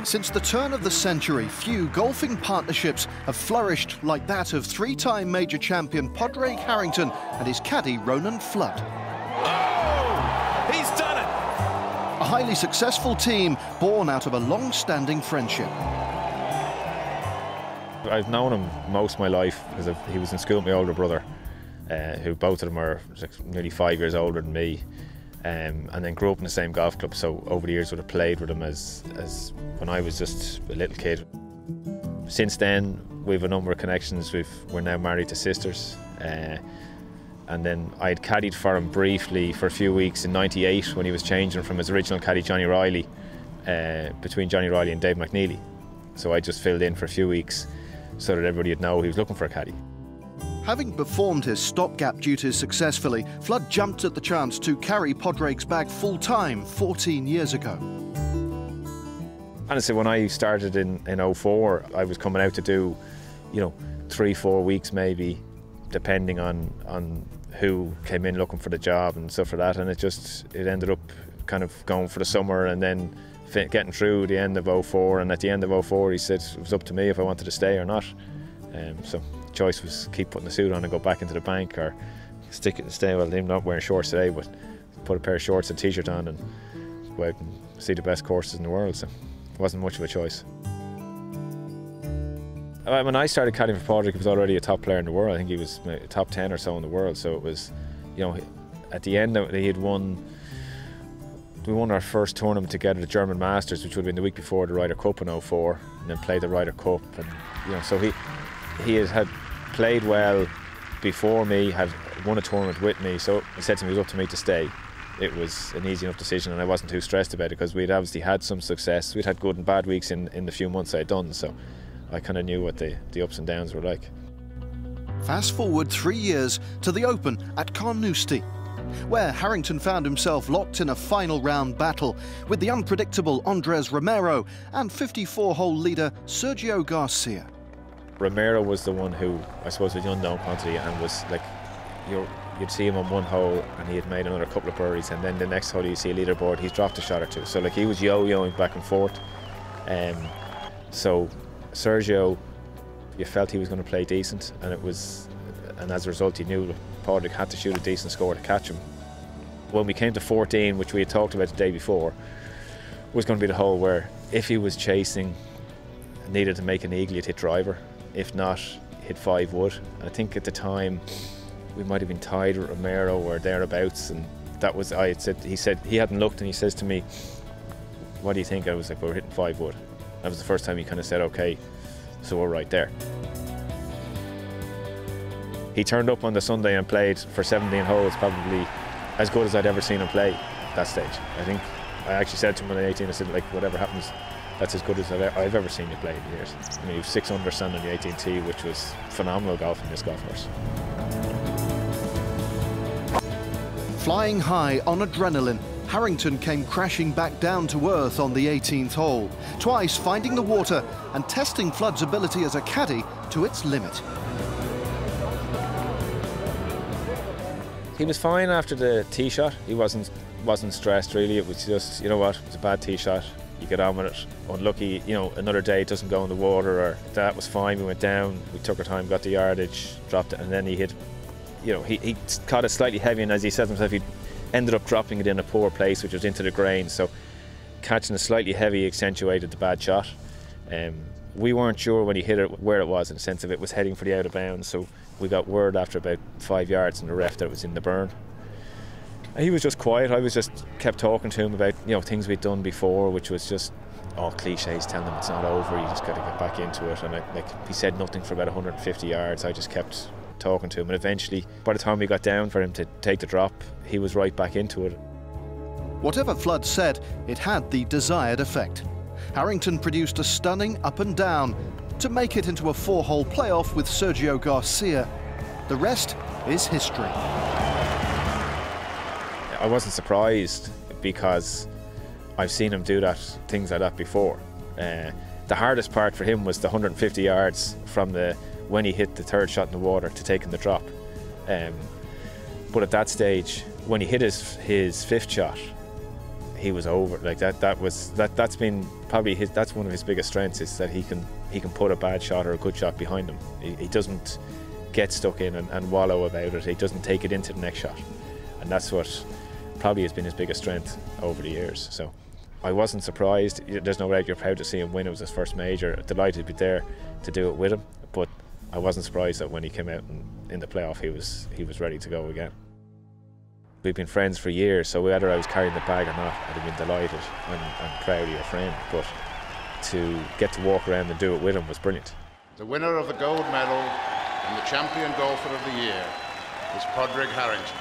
Since the turn of the century, few golfing partnerships have flourished like that of three-time major champion Padraig Harrington and his caddie Ronan Flood. Oh! He's done it! A highly successful team born out of a long-standing friendship. I've known him most of my life because he was in school with my older brother, who both of them are nearly 5 years older than me. And then grew up in the same golf club, so over the years would have played with him as when I was just a little kid. Since then, we have a number of connections. We're now married to sisters. And then I'd caddied for him briefly for a few weeks in '98 when he was changing from his original caddy, Johnny Riley, between Johnny Riley and Dave McNeely. So I just filled in for a few weeks so that everybody would know he was looking for a caddy. Having performed his stopgap duties successfully, Flood jumped at the chance to carry Padraig's bag full-time 14 years ago. Honestly, when I started in '04, I was coming out to do, 3-4 weeks maybe, depending on who came in looking for the job and stuff like that. And it ended up kind of going for the summer and then getting through the end of '04. And at the end of '04, he said it was up to me if I wanted to stay or not. So the choice was keep putting the suit on and go back into the bank, or stick it and stay. Well, I'm not wearing shorts today, but put a pair of shorts and t-shirt on and go out and see the best courses in the world. So it wasn't much of a choice. When I started caddying for Padraig, he was already a top player in the world. I think he was top 10 or so in the world. So it was, at the end he had won. We won our first tournament together, the German Masters, which would have been the week before the Ryder Cup in '04, and then played the Ryder Cup. And so he had played well before me, had won a tournament with me, so he said to me it was up to me to stay. It was an easy enough decision and I wasn't too stressed about it because we'd obviously had some success. We'd had good and bad weeks in the few months I had done, so I kind of knew what the ups and downs were like. Fast forward 3 years to the Open at Carnoustie, where Harrington found himself locked in a final round battle with the unpredictable Andres Romero and 54-hole leader Sergio Garcia. Romero was the one who, I suppose, was the unknown quantity and was like, you'd see him on one hole and he had made another couple of birdies, and then the next hole you see a leaderboard, he's dropped a shot or two. So like he was yo-yoing back and forth. So Sergio, you felt he was going to play decent, and as a result he knew that Padraig had to shoot a decent score to catch him. When we came to 14, which we had talked about the day before, was going to be the hole where if he was chasing, needed to make an eagle, he'd hit driver. If not, hit 5 wood. I think at the time we might have been tied with Romero or thereabouts, and that was, he said he hadn't looked, and he says to me, what do you think? I was like, well, we're hitting 5 wood. That was the first time he kind of said, okay, so we're right there. He turned up on the Sunday and played for 17 holes, probably as good as I'd ever seen him play at that stage. I think I actually said to him on the 18, I said, like, whatever happens, that's as good as I've ever seen you play in years. I mean, he was 6 under standing on the 18T, which was phenomenal golf in this golf course. Flying high on adrenaline, Harrington came crashing back down to earth on the 18th hole, twice finding the water and testing Flood's ability as a caddie to its limit. He was fine after the tee shot. He wasn't stressed really. It was just, it was a bad tee shot. You get on with it. Unlucky, another day it doesn't go in the water, or that was fine. We went down, we took our time, got the yardage, dropped it, and then he hit, he caught it slightly heavy, and as he said himself, he ended up dropping it in a poor place, which was into the grain. So catching it slightly heavy accentuated the bad shot. We weren't sure when he hit it where it was, in the sense of it was heading for the out of bounds. So we got word after about 5 yards from the ref that it was in the burn. And he was just quiet. I was just kept talking to him about things we'd done before, which was just all cliches, telling him it's not over, you just got to get back into it. And he said nothing for about 150 yards. I just kept talking to him, and eventually, by the time we got down for him to take the drop, he was right back into it. Whatever Flood said, it had the desired effect. Harrington produced a stunning up and down to make it into a 4-hole playoff with Sergio Garcia. The rest is history. I wasn't surprised because I've seen him do things like that before. The hardest part for him was the 150 yards from when he hit the 3rd shot in the water to taking the drop. But at that stage, when he hit his 5th shot, he was over. Like that's been probably that's one of his biggest strengths, is that he can put a bad shot or a good shot behind him. He doesn't get stuck in and wallow about it. He doesn't take it into the next shot, and that's what probably has been his biggest strength over the years. So I wasn't surprised. There's no doubt you're proud to see him win. It was his first major. Delighted to be there to do it with him, but I wasn't surprised that when he came out in the playoff he was ready to go again. We've been friends for years, so whether I was carrying the bag or not, I'd have been delighted and proud of your friend, but to get to walk around and do it with him was brilliant. The winner of the gold medal and the champion golfer of the year is Padraig Harrington.